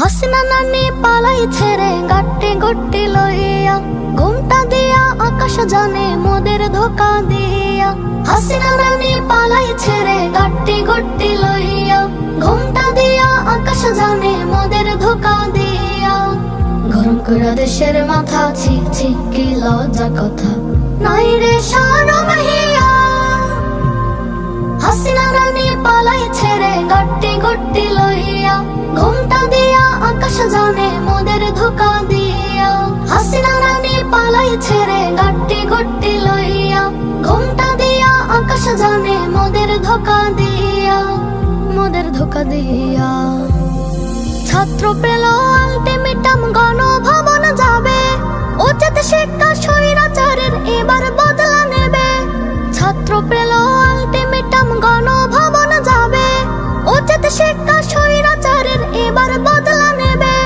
হাসিনা নানি পালাই ছেড়ে গাট্টি গট্টি লইয়া, ঘুমটা দিয়া আকাশ জানে মোদের ধোকা দিয়া। হাসিনা নানি পালাই ছেড়ে গাট্টি গট্টি লইয়া, ঘুমটা দিয়া আকাশ জানে মোদের ধোকা দিয়া। গরম কইরা দেশের মাথা, ছি ছি কি লজ্জা কথা, নাই রে শরম হিয়া। হাসিনা রানী পালাই ছেড়ে গাট্টি গট্টি লইয়া, ঘুমটা দিয়া আকাশ জানে মোদের ধোকা দিয়া। হাসিনা রানী পালাই ছেড়ে গাট্টি গট্টি লইয়া, ঘুমটা দিয়া আকাশ জানে মোদের ধোকা দিয়া, মোদের ধোকা দিয়া। ছাত্র পেল আলটিমেটাম, গণভবন যাবে, উচিত শিক্ষা স্বৈরাচারের এবার বদলা নেবে। ছাত্র পেল আলটিমেটাম, গণভবন যাবে, উচিত শিক্ষা স্বৈরাচারের এবার বদলা নেবে।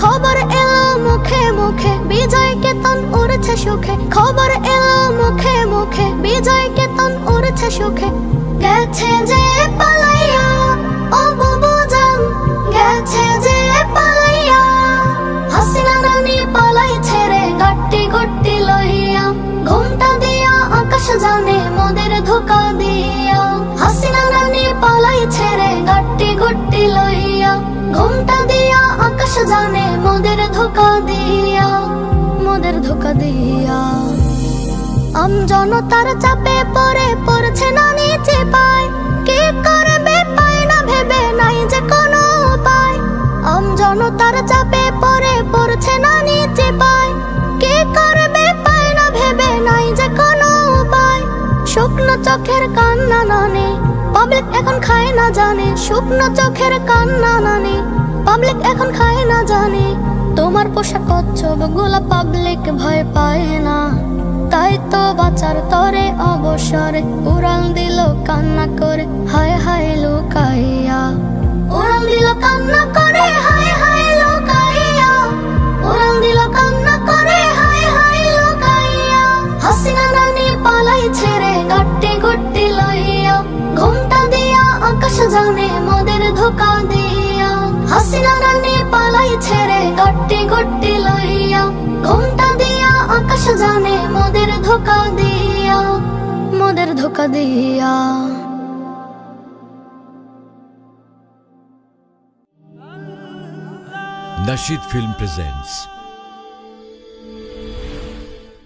খবর এলো মুখে মুখে, বিজয় কেতন উড়ছে সুখে। খবর এলো মুখে মুখে, বিজয় কেতন উড়ছে সুখে। গেছে যে পালাইয়া ও বুবু জান, গেছে যে পালাইয়া। হাসিনা রানী পালাই ছেড়ে গাট্টি গট্টি লইয়া, ঘুমটা দিয়া আকাশ জানে মোদের ধোকা দিয়া। হাসিনা রানী পালাই ছেড়ে গাট্টি গট্টি লইয়া, ঘুমটা দিয়া আকাশ জানে মোদের ধোকা দিয়া, মোদের ধোকা দিয়া। জনতার চাপে পড়ে পড়ছে না নিচে পায়, কে করবে পায় না ভেবে নাই যে কোনো উপায়। জনতার চাপে পড়ে পড়ছে না নিচে পায়, কে করবে পায় না ভেবে নাই যে কোনো উপায়। শুকনো চোখের কান্না নানে, পাবলিক এখন খায় না জানে। শুকনো চোখের কান্না নানে, পাবলিক এখন খায় না জানে। তোমার পোশাক কচ্ছপ গুলা পাবলিক ভয় পায় না, তাই তো বাঁচার তরে অবসরে উড়াল দিল কান্না করে হায় হায় লুকাইয়া। উড়াল দিল কান্না করে হায় হায় লুকাইয়া, উড়াল দিল কান্না করে হায় হায় লুকাইয়া। হাসিনা রানী পালাই ছেড়ে গাট্টি গট্টি লইয়া, ঘুমটা দিয়া আকাশ জানে মোদের ধোকা দিয়া। হাসিনা রানী পালাই ছেড়ে গাট্টি গট্টি লইয়া, ঘুমটা দিয়া আকাশ জানে মোদের ধোকা দিয়া, মোদের ধোকা দিয়া। Nasheed Film presents